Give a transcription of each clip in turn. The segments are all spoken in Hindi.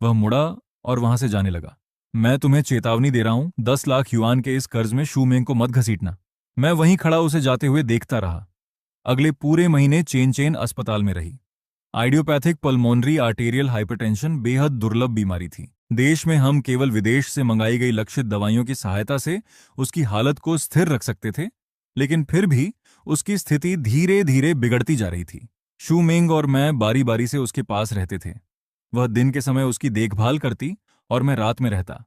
वह मुड़ा और वहां से जाने लगा। मैं तुम्हें चेतावनी दे रहा हूं, 10 लाख युआन के इस कर्ज में शूमेंग को मत घसीटना। मैं वहीं खड़ा उसे जाते हुए देखता रहा। अगले पूरे महीने चेन चेन अस्पताल में रही। आइडियोपैथिक पल्मोनरी आर्टेरियल हाइपरटेंशन बेहद दुर्लभ बीमारी थी। देश में हम केवल विदेश से मंगाई गई लक्षित दवाइयों की सहायता से उसकी हालत को स्थिर रख सकते थे, लेकिन फिर भी उसकी स्थिति धीरे धीरे बिगड़ती जा रही थी। शूमेंग और मैं बारी बारी से उसके पास रहते थे। वह दिन के समय उसकी देखभाल करती और मैं रात में रहता।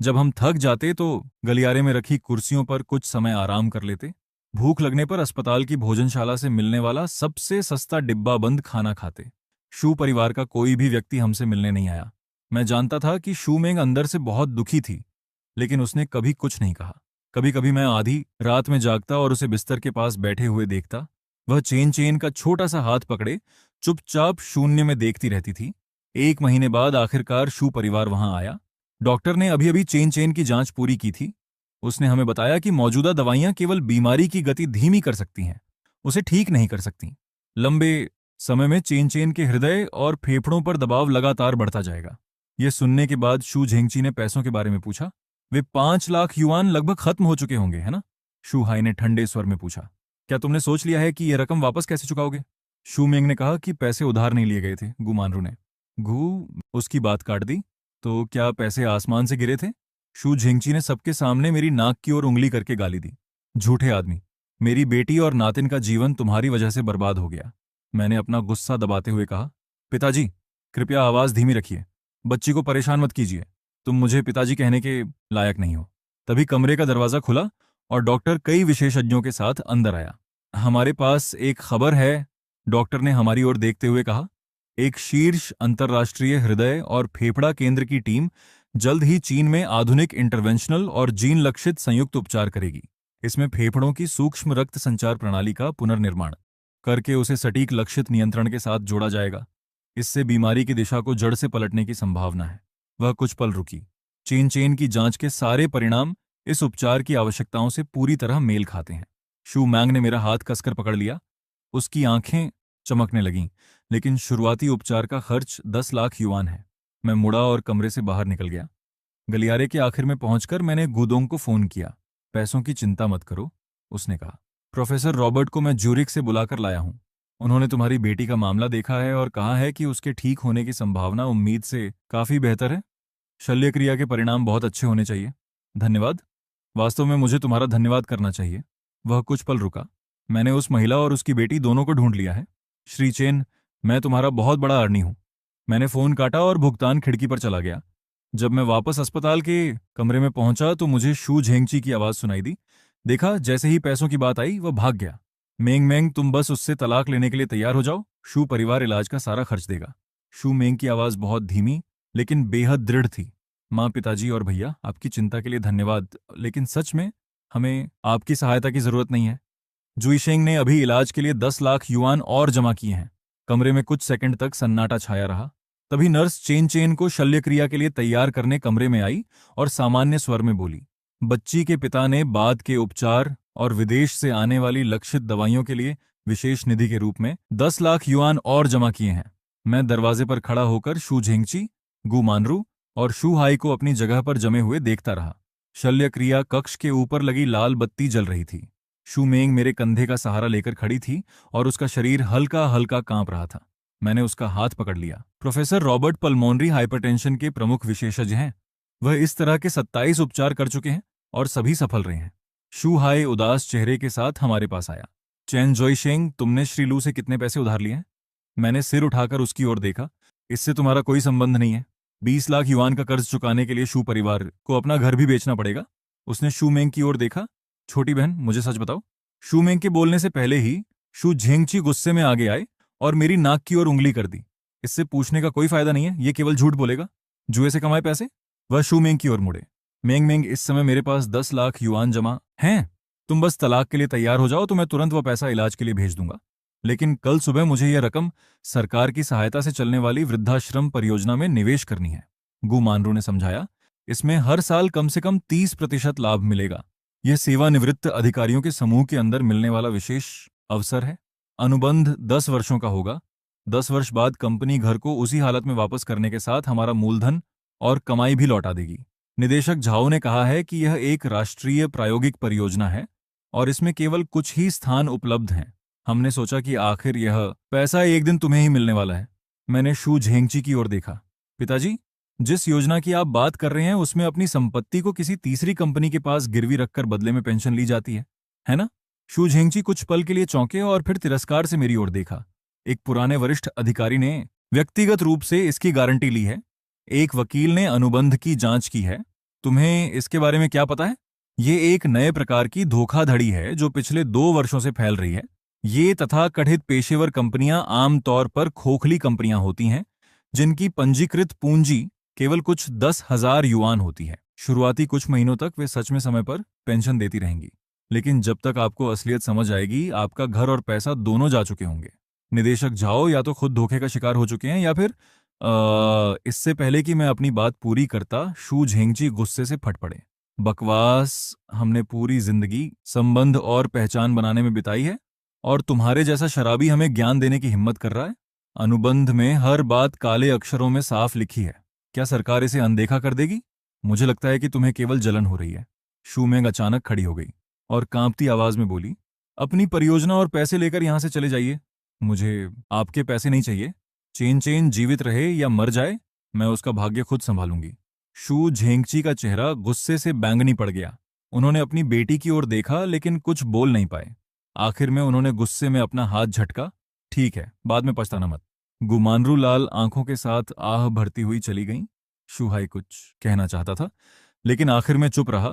जब हम थक जाते तो गलियारे में रखी कुर्सियों पर कुछ समय आराम कर लेते। भूख लगने पर अस्पताल की भोजनशाला से मिलने वाला सबसे सस्ता डिब्बा बंद खाना खाते। शू परिवार का कोई भी व्यक्ति हमसे मिलने नहीं आया। मैं जानता था कि शू मेंग अंदर से बहुत दुखी थी, लेकिन उसने कभी कुछ नहीं कहा। कभी कभी मैं आधी रात में जागता और उसे बिस्तर के पास बैठे हुए देखता। वह चेन चेन का छोटा सा हाथ पकड़े चुपचाप शून्य में देखती रहती थी। 1 महीने बाद आखिरकार शू परिवार वहां आया। डॉक्टर ने अभी अभी चेन चेन की जांच पूरी की थी। उसने हमें बताया कि मौजूदा दवाइयां केवल बीमारी की गति धीमी कर सकती हैं, उसे ठीक नहीं कर सकती। लंबे समय में चेन चेन के हृदय और फेफड़ों पर दबाव लगातार बढ़ता जाएगा। यह सुनने के बाद शू झेंगची ने पैसों के बारे में पूछा। वे 5 लाख युआन लगभग खत्म हो चुके होंगे, है ना? शू हाई ने ठंडे स्वर में पूछा। क्या तुमने सोच लिया है कि यह रकम वापस कैसे चुकाओगे? शू मेंग ने कहा कि पैसे उधार नहीं लिए गए थे, गु मानरू ने। गु उसकी बात काट दी। तो क्या पैसे आसमान से गिरे थे? शू झिंगची ने सबके सामने मेरी नाक की ओर उंगली करके गाली दी। झूठे आदमी, मेरी बेटी और नातिन का जीवन तुम्हारी वजह से बर्बाद हो गया। मैंने अपना गुस्सा दबाते हुए कहा। पिताजी, कृपया आवाज धीमी रखिए। बच्ची को परेशान मत कीजिए। तुम मुझे पिताजी कहने के लायक नहीं हो। तभी कमरे का दरवाजा खुला और डॉक्टर कई विशेषज्ञों के साथ अंदर आया। हमारे पास एक खबर है, डॉक्टर ने हमारी ओर देखते हुए कहा। एक शीर्ष अंतर्राष्ट्रीय हृदय और फेफड़ा केंद्र की टीम जल्द ही चीन में आधुनिक इंटरवेंशनल और जीन लक्षित संयुक्त उपचार करेगी। इसमें फेफड़ों की सूक्ष्म रक्त संचार प्रणाली का पुनर्निर्माण करके उसे सटीक लक्षित नियंत्रण के साथ जोड़ा जाएगा। इससे बीमारी की दिशा को जड़ से पलटने की संभावना है। वह कुछ पल रुकी। चेन चेन की जांच के सारे परिणाम इस उपचार की आवश्यकताओं से पूरी तरह मेल खाते हैं। शू मैंग ने मेरा हाथ कसकर पकड़ लिया। उसकी आंखें चमकने लगीं, लेकिन शुरुआती उपचार का खर्च 10 लाख युआन है। मैं मुड़ा और कमरे से बाहर निकल गया। गलियारे के आखिर में पहुंचकर मैंने गुदोंग को फोन किया। पैसों की चिंता मत करो, उसने कहा। प्रोफेसर रॉबर्ट को मैं ज्यूरिक से बुलाकर लाया हूं। उन्होंने तुम्हारी बेटी का मामला देखा है और कहा है कि उसके ठीक होने की संभावना उम्मीद से काफी बेहतर है। शल्य क्रिया के परिणाम बहुत अच्छे होने चाहिए। धन्यवाद। वास्तव में मुझे तुम्हारा धन्यवाद करना चाहिए। वह कुछ पल रुका। मैंने उस महिला और उसकी बेटी दोनों को ढूंढ लिया है। श्री चेन, मैं तुम्हारा बहुत बड़ा आर्नी हूं। मैंने फोन काटा और भुगतान खिड़की पर चला गया। जब मैं वापस अस्पताल के कमरे में पहुंचा तो मुझे शू झेंगची की आवाज सुनाई दी। देखा, जैसे ही पैसों की बात आई वह भाग गया। मेंग मेंग, तुम बस उससे तलाक लेने के लिए तैयार हो जाओ। शू परिवार इलाज का सारा खर्च देगा। शू मेंग की आवाज बहुत धीमी लेकिन बेहद दृढ़ थी। माँ, पिताजी और भैया, आपकी चिंता के लिए धन्यवाद, लेकिन सच में हमें आपकी सहायता की जरूरत नहीं है। जुईशेंग ने अभी इलाज के लिए 10 लाख युआन और जमा किए हैं। कमरे में कुछ सेकंड तक सन्नाटा छाया रहा। तभी नर्स चेन चेन को शल्य क्रिया के लिए तैयार करने कमरे में आई और सामान्य स्वर में बोली। बच्ची के पिता ने बाद के उपचार और विदेश से आने वाली लक्षित दवाइयों के लिए विशेष निधि के रूप में 10 लाख युआन और जमा किए हैं। मैं दरवाजे पर खड़ा होकर शू झेंगची, गु मानरू और शू हाई को अपनी जगह पर जमे हुए देखता रहा। शल्य क्रिया कक्ष के ऊपर लगी लाल बत्ती जल रही थी। शू मेंग मेरे कंधे का सहारा लेकर खड़ी थी और उसका शरीर हल्का हल्का कांप रहा था। मैंने उसका हाथ पकड़ लिया। प्रोफेसर रॉबर्ट पल्मोनरी हाइपरटेंशन के प्रमुख विशेषज्ञ हैं। वह इस तरह के 27 उपचार कर चुके हैं और सभी सफल रहे हैं। शू हाई उदास चेहरे के साथ हमारे पास आया। चैन जोईशेंग, तुमने श्री लू से कितने पैसे उधार लिए हैं? मैंने सिर उठाकर उसकी ओर देखा। इससे तुम्हारा कोई संबंध नहीं है। 20 लाख युआन का कर्ज चुकाने के लिए शू परिवार को अपना घर भी बेचना पड़ेगा। उसने शू मेंग की ओर देखा। छोटी बहन, मुझे सच बताओ। शू मेंग के बोलने से पहले ही शू झेंगची गुस्से में आगे आए और मेरी नाक की ओर उंगली कर दी। इससे पूछने का कोई फायदा नहीं है, ये केवल झूठ बोलेगा। जुए से कमाए पैसे? वह शू मेंग की ओर मुड़े। मेंग मेंग, इस समय मेरे पास 10 लाख युआन जमा हैं। तुम बस तलाक के लिए तैयार हो जाओ तो मैं तुरंत वह पैसा इलाज के लिए भेज दूंगा। लेकिन कल सुबह मुझे यह रकम सरकार की सहायता से चलने वाली वृद्धाश्रम परियोजना में निवेश करनी है। गु मानरू ने समझाया। इसमें हर साल कम से कम 30% लाभ मिलेगा। यह सेवानिवृत्त अधिकारियों के समूह के अंदर मिलने वाला विशेष अवसर है। अनुबंध 10 वर्षों का होगा। 10 वर्ष बाद कंपनी घर को उसी हालत में वापस करने के साथ हमारा मूलधन और कमाई भी लौटा देगी। निदेशक झाओ ने कहा है कि यह एक राष्ट्रीय प्रायोगिक परियोजना है और इसमें केवल कुछ ही स्थान उपलब्ध हैं। हमने सोचा कि आखिर यह पैसा एक दिन तुम्हें ही मिलने वाला है। मैंने शू झेंगची की ओर देखा। पिताजी, जिस योजना की आप बात कर रहे हैं उसमें अपनी संपत्ति को किसी तीसरी कंपनी के पास गिरवी रखकर बदले में पेंशन ली जाती है ना? शू झेंगची कुछ पल के लिए चौंके और फिर तिरस्कार से मेरी ओर देखा। एक पुराने वरिष्ठ अधिकारी ने व्यक्तिगत रूप से इसकी गारंटी ली है। एक वकील ने अनुबंध की जांच की है। तुम्हें इसके बारे में क्या पता है? ये एक नए प्रकार की धोखाधड़ी है जो पिछले 2 वर्षों से फैल रही है। ये तथाकथित पेशेवर कंपनियां आमतौर पर खोखली कंपनियां होती हैं जिनकी पंजीकृत पूंजी केवल कुछ 10,000 युआन होती है। शुरुआती कुछ महीनों तक वे सच में समय पर पेंशन देती रहेंगी, लेकिन जब तक आपको असलियत समझ आएगी आपका घर और पैसा दोनों जा चुके होंगे। निदेशक झाओ या तो खुद धोखे का शिकार हो चुके हैं या फिर इससे पहले कि मैं अपनी बात पूरी करता शू झेंगची गुस्से से फट पड़े। बकवास। हमने पूरी जिंदगी संबंध और पहचान बनाने में बिताई है और तुम्हारे जैसा शराबी हमें ज्ञान देने की हिम्मत कर रहा है। अनुबंध में हर बात काले अक्षरों में साफ लिखी है। क्या सरकार इसे अनदेखा कर देगी? मुझे लगता है कि तुम्हें केवल जलन हो रही है। शूमेंग अचानक खड़ी हो गई और कांपती आवाज में बोली, अपनी परियोजना और पैसे लेकर यहां से चले जाइए। मुझे आपके पैसे नहीं चाहिए। चेन चेन जीवित रहे या मर जाए, मैं उसका भाग्य खुद संभालूंगी। शू झेंगची का चेहरा गुस्से से बैंगनी पड़ गया। उन्होंने अपनी बेटी की ओर देखा लेकिन कुछ बोल नहीं पाए। आखिर में उन्होंने गुस्से में अपना हाथ झटका। ठीक है, बाद में पछताना मत। गुमानरू लाल आंखों के साथ आह भरती हुई चली गईं। शूहाई कुछ कहना चाहता था लेकिन आखिर में चुप रहा।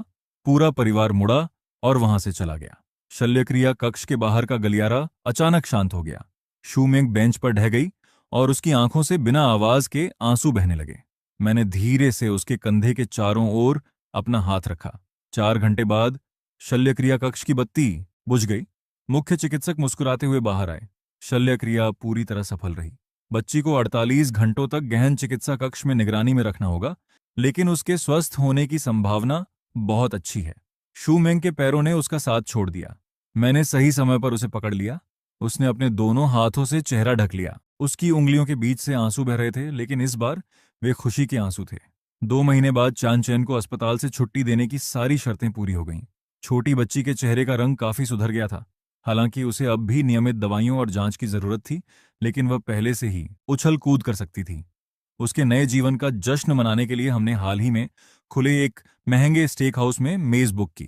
पूरा परिवार मुड़ा और वहां से चला गया। शल्यक्रिया कक्ष के बाहर का गलियारा अचानक शांत हो गया। शूमेंग बेंच पर ढह गई और उसकी आंखों से बिना आवाज के आंसू बहने लगे। मैंने धीरे से उसके कंधे के चारों ओर अपना हाथ रखा। 4 घंटे बाद शल्यक्रिया कक्ष की बत्ती बुझ गई। मुख्य चिकित्सक मुस्कुराते हुए बाहर आए। शल्यक्रिया पूरी तरह सफल रही। बच्ची को 48 घंटों तक गहन चिकित्सा कक्ष में निगरानी में रखना होगा, लेकिन उसके स्वस्थ होने की संभावना बहुत अच्छी है। शूमेंग के पैरों ने उसका साथ छोड़ दिया। मैंने सही समय पर उसे पकड़ लिया। उसने अपने दोनों हाथों से चेहरा ढक लिया। उसकी उंगलियों के बीच से आंसू बह रहे थे, लेकिन इस बार वे खुशी के आंसू थे। 2 महीने बाद चानचैन को अस्पताल से छुट्टी देने की सारी शर्तें पूरी हो गईं। छोटी बच्ची के चेहरे का रंग काफी सुधर गया था। हालांकि उसे अब भी नियमित दवाइयों और जांच की जरूरत थी, लेकिन वह पहले से ही उछल कूद कर सकती थी। उसके नए जीवन का जश्न मनाने के लिए हमने हाल ही में खुले एक महंगे स्टेक हाउस में मेज बुक की।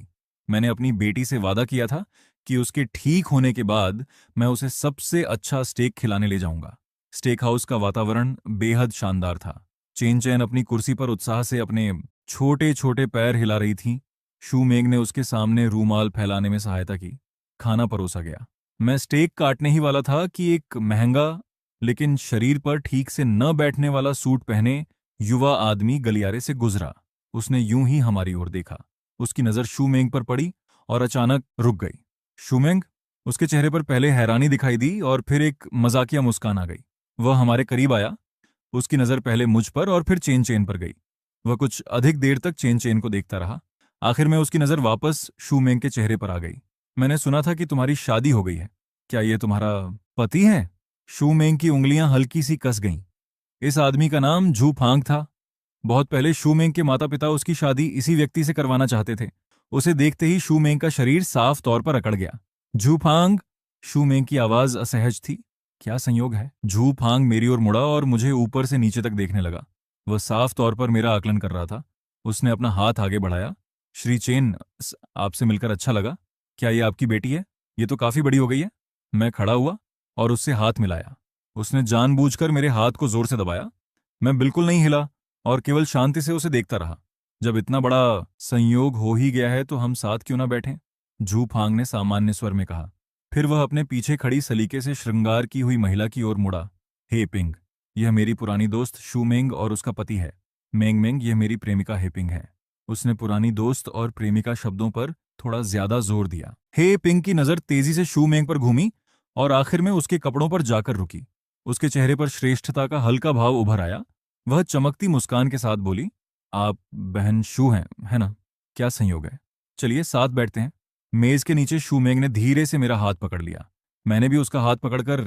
मैंने अपनी बेटी से वादा किया था कि उसके ठीक होने के बाद मैं उसे सबसे अच्छा स्टेक खिलाने ले जाऊंगा। स्टेक हाउस का वातावरण बेहद शानदार था। चेन चैन अपनी कुर्सी पर उत्साह से अपने छोटे छोटे पैर हिला रही थी। शूमेंग ने उसके सामने रूमाल फैलाने में सहायता की। खाना परोसा गया। मैं स्टेक काटने ही वाला था कि एक महंगा लेकिन शरीर पर ठीक से न बैठने वाला सूट पहने युवा आदमी गलियारे से गुजरा। उसने यूं ही हमारी ओर देखा। उसकी नजर शूमेंग पर पड़ी और अचानक रुक गई। शूमेंग। उसके चेहरे पर पहले हैरानी दिखाई दी और फिर एक मजाकिया मुस्कान आ गई। वह हमारे करीब आया। उसकी नजर पहले मुझ पर और फिर चेन चेन पर गई। वह कुछ अधिक देर तक चेन चेन को देखता रहा। आखिर में उसकी नजर वापस शूमेंग के चेहरे पर आ गई। मैंने सुना था कि तुम्हारी शादी हो गई है। क्या ये तुम्हारा पति है? शूमेंग की उंगलियां हल्की सी कस गईं। इस आदमी का नाम झू फांग था। बहुत पहले शूमेंग के माता पिता उसकी शादी इसी व्यक्ति से करवाना चाहते थे। उसे देखते ही शूमेंग का शरीर साफ तौर पर अकड़ गया। झू फांग। शूमेंग की आवाज असहज थी। क्या संयोग है? झू फांग मेरी ओर मुड़ा और मुझे ऊपर से नीचे तक देखने लगा। वह साफ तौर पर मेरा आकलन कर रहा था। उसने अपना हाथ आगे बढ़ाया। श्री चेन, आपसे मिलकर अच्छा लगा। क्या ये आपकी बेटी है? ये तो काफी बड़ी हो गई है। मैं खड़ा हुआ और उससे हाथ मिलाया। उसने जानबूझकर मेरे हाथ को जोर से दबाया। मैं बिल्कुल नहीं हिला और केवल शांति से उसे देखता रहा। जब इतना बड़ा संयोग हो ही गया है तो हम साथ क्यों ना बैठें? झू फांग ने सामान्य स्वर में कहा। फिर वह अपने पीछे खड़ी सलीके से श्रृंगार की हुई महिला की ओर मुड़ा। हे पिंग, यह मेरी पुरानी दोस्त शूमेंग और उसका पति है। मेंग मेंग, यह मेरी प्रेमिका हेपिंग है। उसने पुरानी दोस्त और प्रेमिका शब्दों पर थोड़ा ज्यादा जोर दिया। हे पिंग की नजर तेजी से शूमेंग पर घूमी और आखिर में उसके कपड़ों पर जाकर रुकी। उसके चेहरे पर श्रेष्ठता का हल्का भाव उभर आया। वह चमकती मुस्कान के साथ बोली, आप बहन शू हैं, है ना? क्या संयोग है। चलिए साथ बैठते हैं। मेज के नीचे शूमेंग ने धीरे से मेरा हाथ पकड़ लिया। मैंने भी उसका हाथ पकड़कर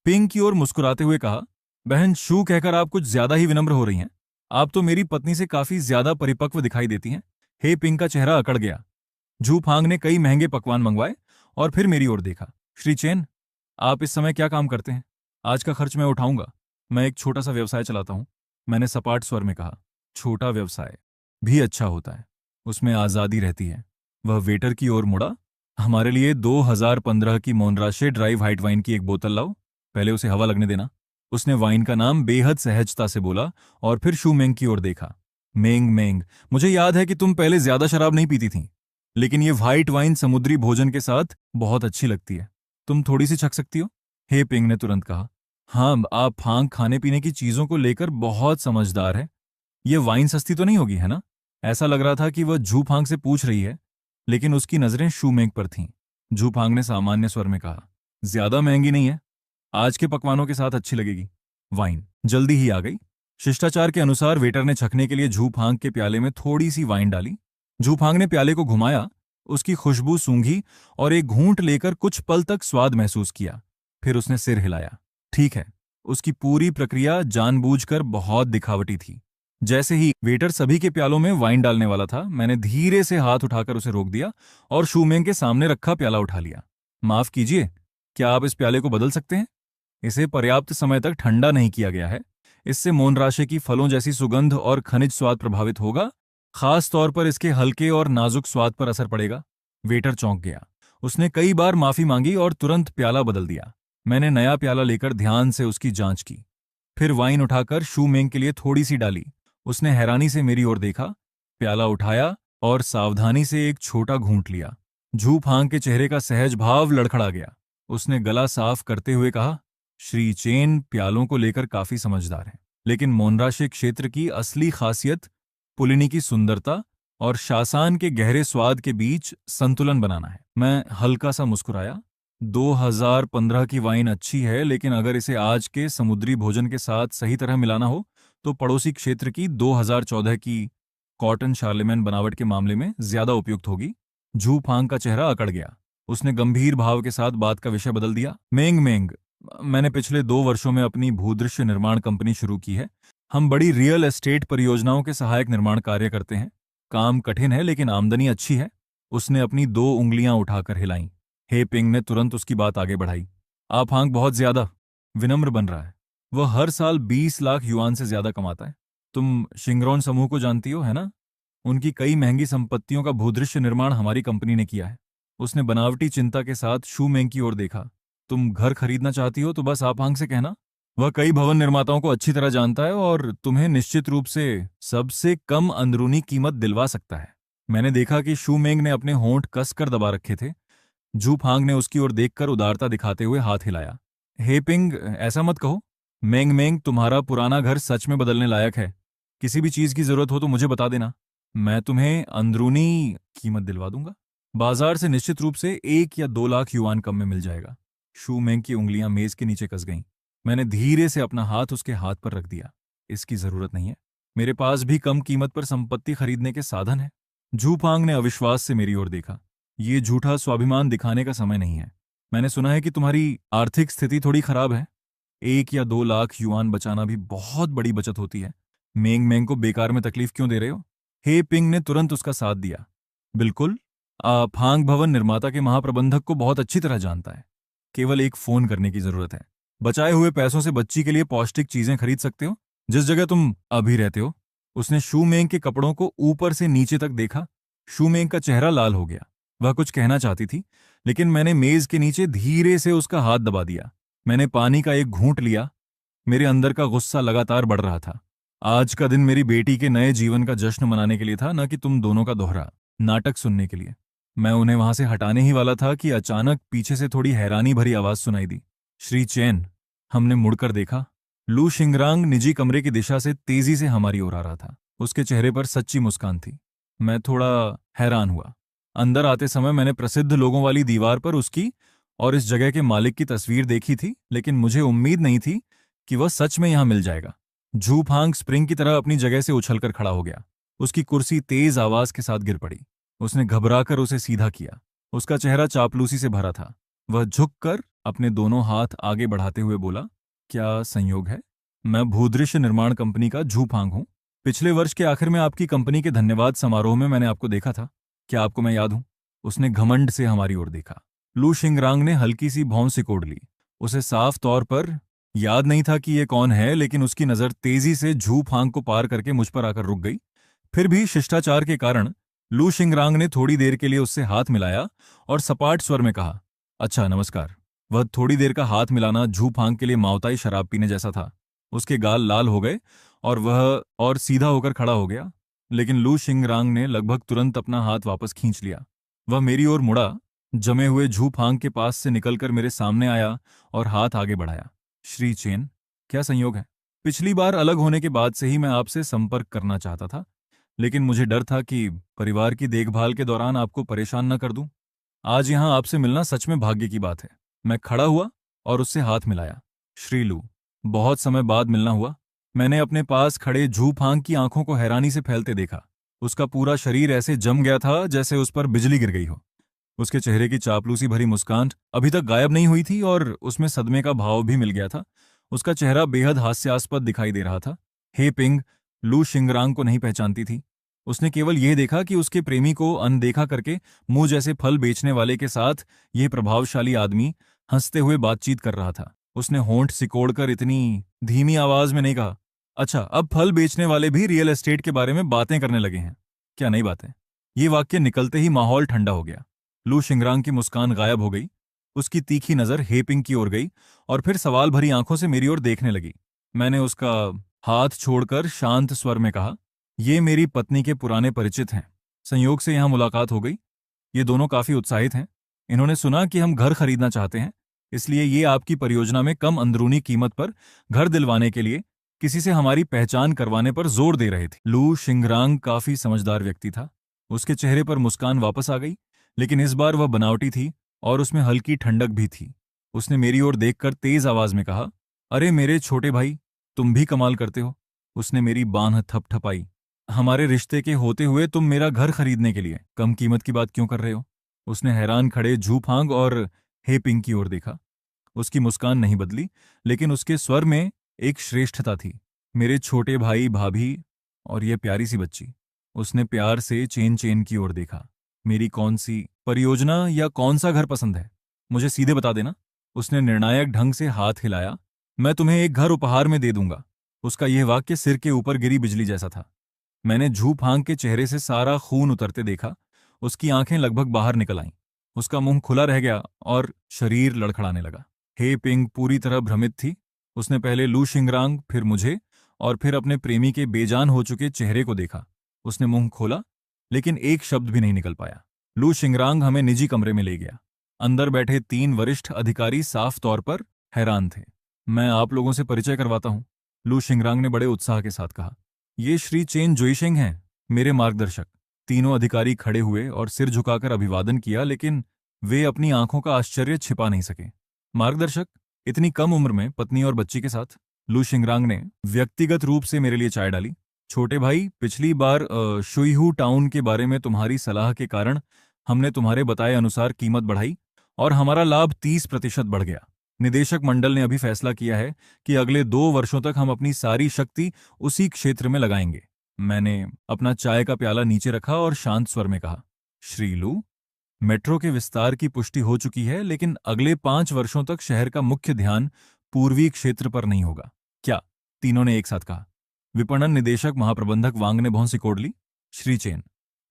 पिंग की ओर मुस्कुराते हुए कहा, बहन शू कहकर आप कुछ ज्यादा ही विनम्र हो रही हैं। आप तो मेरी पत्नी से काफी ज्यादा परिपक्व दिखाई देती हैं। हे पिंग का चेहरा अकड़ गया। जू फांग ने कई महंगे पकवान मंगवाए और फिर मेरी ओर देखा। श्री चेन, आप इस समय क्या काम करते हैं? आज का खर्च मैं उठाऊंगा। मैं एक छोटा सा व्यवसाय चलाता हूं। मैंने सपाट स्वर में कहा। छोटा व्यवसाय भी अच्छा होता है, उसमें आजादी रहती है। वह वेटर की ओर मुड़ा। हमारे लिए 2015 की मोनराशे ड्राई व्हाइट वाइन की एक बोतल लाओ। पहले उसे हवा लगने देना। उसने वाइन का नाम बेहद सहजता से बोला और फिर शू मेंग की ओर देखा। मेंग मेंग, मुझे याद है कि तुम पहले ज्यादा शराब नहीं पीती थीं, लेकिन ये व्हाइट वाइन समुद्री भोजन के साथ बहुत अच्छी लगती है। तुम थोड़ी सी छक सकती हो? हे पिंग ने तुरंत कहा। हाँ, आप फांग खाने पीने की चीजों को लेकर बहुत समझदार है। ये वाइन सस्ती तो नहीं होगी, है ना? ऐसा लग रहा था कि वह जू फांग से पूछ रही है, लेकिन उसकी नजरें शू मेंग पर थीं। जू फांग ने सामान्य स्वर में कहा, ज्यादा महंगी नहीं है। आज के पकवानों के साथ अच्छी लगेगी। वाइन जल्दी ही आ गई। शिष्टाचार के अनुसार वेटर ने छकने के लिए जू फांग के प्याले में थोड़ी सी वाइन डाली। जू फांग ने प्याले को घुमाया, उसकी खुशबू सूंघी और एक घूंट लेकर कुछ पल तक स्वाद महसूस किया। फिर उसने सिर हिलाया। ठीक है। उसकी पूरी प्रक्रिया जानबूझकर बहुत दिखावटी थी। जैसे ही वेटर सभी के प्यालों में वाइन डालने वाला था, मैंने धीरे से हाथ उठाकर उसे रोक दिया और शूमेंग के सामने रखा प्याला उठा लिया। माफ कीजिए, क्या आप इस प्याले को बदल सकते हैं? इसे पर्याप्त समय तक ठंडा नहीं किया गया है। इससे मोनराशे की फलों जैसी सुगंध और खनिज स्वाद प्रभावित होगा। खास तौर पर इसके हल्के और नाजुक स्वाद पर असर पड़ेगा। वेटर चौंक गया। उसने कई बार माफी मांगी और तुरंत प्याला बदल दिया। मैंने नया प्याला लेकर ध्यान से उसकी जांच की, फिर वाइन उठाकर शू मेंग के लिए थोड़ी सी डाली। उसने हैरानी से मेरी ओर देखा, प्याला उठाया और सावधानी से एक छोटा घूंट लिया। झू फांग के चेहरे का सहज भाव लड़खड़ा गया। उसने गला साफ करते हुए कहा, श्री चेन प्यालों को लेकर काफी समझदार हैं, लेकिन मोनराशे क्षेत्र की असली खासियत पुलिनी की सुंदरता और शासान के गहरे स्वाद के बीच संतुलन बनाना है। मैं हल्का सा मुस्कुराया। 2015 की वाइन अच्छी है, लेकिन अगर इसे आज के समुद्री भोजन के साथ सही तरह मिलाना हो तो पड़ोसी क्षेत्र की 2014 की कॉटन शार्लेमेन बनावट के मामले में ज्यादा उपयुक्त होगी। झू फांग का चेहरा अकड़ गया। उसने गंभीर भाव के साथ बात का विषय बदल दिया। मेंग मेंग, मैंने पिछले 2 वर्षों में अपनी भूदृश्य निर्माण कंपनी शुरू की है। हम बड़ी रियल एस्टेट परियोजनाओं के सहायक निर्माण कार्य करते हैं। काम कठिन है, लेकिन आमदनी अच्छी है। उसने अपनी 2 उंगलियां उठाकर हिलाईं। हे पिंग ने तुरंत उसकी बात आगे बढ़ाई। आप हांग बहुत ज्यादा विनम्र बन रहा है। वह हर साल 20 लाख युआन से ज्यादा कमाता है। तुम शिंगरोन समूह को जानती हो, है ना? उनकी कई महंगी संपत्तियों का भूदृश्य निर्माण हमारी कंपनी ने किया है। उसने बनावटी चिंता के साथ शू मेंग की ओर देखा। तुम घर खरीदना चाहती हो तो बस आप हांग से कहना। वह कई भवन निर्माताओं को अच्छी तरह जानता है और तुम्हें निश्चित रूप से सबसे कम अंदरूनी कीमत दिलवा सकता है। मैंने देखा कि शू मेंग ने अपने होंठ कसकर दबा रखे थे। जू फांग ने उसकी ओर देखकर उदारता दिखाते हुए हाथ हिलाया। हे पिंग, ऐसा मत कहो। मेंग मेंग, तुम्हारा पुराना घर सच में बदलने लायक है। किसी भी चीज की जरूरत हो तो मुझे बता देना, मैं तुम्हें अंदरूनी कीमत दिलवा दूंगा। बाजार से निश्चित रूप से 1 या 2 लाख युआन कम में मिल जाएगा। शू मेंग की उंगलियां मेज के नीचे कस गईं। मैंने धीरे से अपना हाथ उसके हाथ पर रख दिया। इसकी जरूरत नहीं है, मेरे पास भी कम कीमत पर संपत्ति खरीदने के साधन है। जू फांग ने अविश्वास से मेरी ओर देखा। ये झूठा स्वाभिमान दिखाने का समय नहीं है। मैंने सुना है कि तुम्हारी आर्थिक स्थिति थोड़ी खराब है। 1 या 2 लाख युआन बचाना भी बहुत बड़ी बचत होती है। मेंग मेंग को बेकार में तकलीफ क्यों दे रहे हो? हे पिंग ने तुरंत उसका साथ दिया। बिल्कुल, फांग भवन निर्माता के महाप्रबंधक को बहुत अच्छी तरह जानता है। केवल एक फोन करने की जरूरत है। बचाए हुए पैसों से बच्ची के लिए पौष्टिक चीजें खरीद सकते हो, जिस जगह तुम अभी रहते हो। उसने शू मेंग के कपड़ों को ऊपर से नीचे तक देखा। शू मेंग का चेहरा लाल हो गया। वह कुछ कहना चाहती थी, लेकिन मैंने मेज के नीचे धीरे से उसका हाथ दबा दिया। मैंने पानी का एक घूंट लिया। मेरे अंदर का गुस्सा लगातार बढ़ रहा था। आज का दिन मेरी बेटी के नए जीवन का जश्न मनाने के लिए था, न कि तुम दोनों का दोहरा नाटक सुनने के लिए। मैं उन्हें वहां से हटाने ही वाला था कि अचानक पीछे से थोड़ी हैरानी भरी आवाज सुनाई दी। श्री चैन। हमने मुड़कर देखा। लू शिंगरांग निजी कमरे की दिशा से तेजी से हमारी ओर आ रहा था। उसके चेहरे पर सच्ची मुस्कान थी। मैं थोड़ा हैरान हुआ। अंदर आते समय मैंने प्रसिद्ध लोगों वाली दीवार पर उसकी और इस जगह के मालिक की तस्वीर देखी थी, लेकिन मुझे उम्मीद नहीं थी कि वह सच में यहां मिल जाएगा। झू फांग स्प्रिंग की तरह अपनी जगह से उछलकर खड़ा हो गया। उसकी कुर्सी तेज आवाज के साथ गिर पड़ी। उसने घबराकर उसे सीधा किया। उसका चेहरा चापलूसी से भरा था। वह झुककर अपने दोनों हाथ आगे बढ़ाते हुए बोला, क्या संयोग है। मैं भूदृश्य निर्माण कंपनी का झूफांग हूं। पिछले वर्ष के आखिर में आपकी कंपनी के धन्यवाद समारोह में मैंने आपको देखा था। क्या आपको मैं याद हूं। उसने घमंड से हमारी ओर देखा। लू शिंगरांग ने हल्की सी भौं सिकोड़ ली। उसे साफ तौर पर याद नहीं था कि ये कौन है, लेकिन उसकी नजर तेजी से झूफांग को पार करके मुझ पर आकर रुक गई। फिर भी शिष्टाचार के कारण लू शिंगरांग ने थोड़ी देर के लिए उससे हाथ मिलाया और सपाट स्वर में कहा, अच्छा नमस्कार। वह थोड़ी देर का हाथ मिलाना झूफांग के लिए मावताई शराब पीने जैसा था। उसके गाल लाल हो गए और वह और सीधा होकर खड़ा हो गया, लेकिन लू शिंगरांग ने लगभग तुरंत अपना हाथ वापस खींच लिया। वह मेरी ओर मुड़ा, जमे हुए झूफांग के पास से निकलकर मेरे सामने आया और हाथ आगे बढ़ाया। श्री चेन, क्या संयोग है। पिछली बार अलग होने के बाद से ही मैं आपसे संपर्क करना चाहता था, लेकिन मुझे डर था कि परिवार की देखभाल के दौरान आपको परेशान न कर दूं। आज यहां आपसे मिलना सच में भाग्य की बात है। मैं खड़ा हुआ और उससे हाथ मिलाया। श्रीलू, बहुत समय बाद मिलना हुआ। मैंने अपने पास खड़े झूफांग की आंखों को हैरानी से फैलते देखा। उसका पूरा शरीर ऐसे जम गया था जैसे उस पर बिजली गिर गई हो। उसके चेहरे की चापलूसी भरी मुस्कान अभी तक गायब नहीं हुई थी और उसमें सदमे का भाव भी मिल गया था। उसका चेहरा बेहद हास्यास्पद दिखाई दे रहा था। हे पिंग, लू शिंगरांग को नहीं पहचानती थी। उसने केवल यह देखा कि उसके प्रेमी को अनदेखा करके मुंह जैसे फल बेचने वाले के साथ यह प्रभावशाली आदमी हंसते हुए बातचीत कर रहा था। उसने होंठ सिकोड़कर इतनी धीमी आवाज में नहीं कहा, अच्छा अब फल बेचने वाले भी रियल एस्टेट के बारे में बातें करने लगे हैं। क्या नई बातें। ये वाक्य निकलते ही माहौल ठंडा हो गया। लू शिंगरांग की मुस्कान गायब हो गई। उसकी तीखी नजर हेपिंग की ओर गई और फिर सवाल भरी आंखों से मेरी ओर देखने लगी। मैंने उसका हाथ छोड़कर शांत स्वर में कहा, ये मेरी पत्नी के पुराने परिचित हैं। संयोग से यहां मुलाकात हो गई। ये दोनों काफी उत्साहित हैं। इन्होंने सुना कि हम घर खरीदना चाहते हैं, इसलिए ये आपकी परियोजना में कम अंदरूनी कीमत पर घर दिलवाने के लिए किसी से हमारी पहचान करवाने पर जोर दे रहे थे। लू शिंगरांग काफी समझदार व्यक्ति था। उसके चेहरे पर मुस्कान वापस आ गई, लेकिन इस बार वह बनावटी थी और उसमें हल्की ठंडक भी थी। उसने मेरी ओर देखकर तेज आवाज में कहा, अरे मेरे छोटे भाई, तुम भी कमाल करते हो। उसने मेरी बांह थपथपाई। हमारे रिश्ते के होते हुए तुम मेरा घर खरीदने के लिए कम कीमत की बात क्यों कर रहे हो। उसने हैरान खड़े झूफांग और हेपिंग की ओर देखा। उसकी मुस्कान नहीं बदली, लेकिन उसके स्वर में एक श्रेष्ठता थी। मेरे छोटे भाई भाभी और ये प्यारी सी बच्ची। उसने प्यार से चेन चेन की ओर देखा। मेरी कौन सी परियोजना या कौन सा घर पसंद है, मुझे सीधे बता देना। उसने निर्णायक ढंग से हाथ हिलाया। मैं तुम्हें एक घर उपहार में दे दूंगा। उसका यह वाक्य सिर के ऊपर गिरी बिजली जैसा था। मैंने झूफांग के चेहरे से सारा खून उतरते देखा। उसकी आंखें लगभग बाहर निकल आईं। उसका मुंह खुला रह गया और शरीर लड़खड़ाने लगा। हे पिंग पूरी तरह भ्रमित थी। उसने पहले लू शिंगरांग, फिर मुझे और फिर अपने प्रेमी के बेजान हो चुके चेहरे को देखा। उसने मुंह खोला, लेकिन एक शब्द भी नहीं निकल पाया। लू शिंगरांग हमें निजी कमरे में ले गया। अंदर बैठे 3 वरिष्ठ अधिकारी साफ तौर पर हैरान थे। मैं आप लोगों से परिचय करवाता हूं, लू शिंगरांग ने बड़े उत्साह के साथ कहा। ये श्री चेन जोइशेंग हैं, मेरे मार्गदर्शक। तीनों अधिकारी खड़े हुए और सिर झुकाकर अभिवादन किया, लेकिन वे अपनी आंखों का आश्चर्य छिपा नहीं सके। मार्गदर्शक, इतनी कम उम्र में पत्नी और बच्ची के साथ। लू शिंगरांग ने व्यक्तिगत रूप से मेरे लिए चाय डाली। छोटे भाई, पिछली बार शुईहू टाउन के बारे में तुम्हारी सलाह के कारण हमने तुम्हारे बताए अनुसार कीमत बढ़ाई और हमारा लाभ 30% बढ़ गया। निदेशक मंडल ने अभी फैसला किया है कि अगले 2 वर्षों तक हम अपनी सारी शक्ति उसी क्षेत्र में लगाएंगे। मैंने अपना चाय का प्याला नीचे रखा और शांत स्वर में कहा, श्रीलू, मेट्रो के विस्तार की पुष्टि हो चुकी है, लेकिन अगले 5 वर्षों तक शहर का मुख्य ध्यान पूर्वी क्षेत्र पर नहीं होगा। क्या? तीनों ने एक साथ कहा। विपणन निदेशक महाप्रबंधक वांग ने भौं सिकोड़ ली। श्री चेन,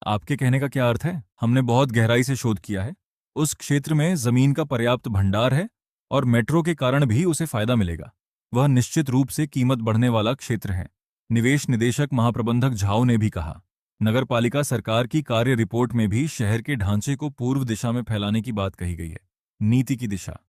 आपके कहने का क्या अर्थ है? हमने बहुत गहराई से शोध किया है। उस क्षेत्र में जमीन का पर्याप्त भंडार है और मेट्रो के कारण भी उसे फायदा मिलेगा। वह निश्चित रूप से कीमत बढ़ने वाला क्षेत्र है। निवेश निदेशक महाप्रबंधक झाओ ने भी कहा। नगरपालिका सरकार की कार्य रिपोर्ट में भी शहर के ढांचे को पूर्व दिशा में फैलाने की बात कही गई है। नीति की दिशा।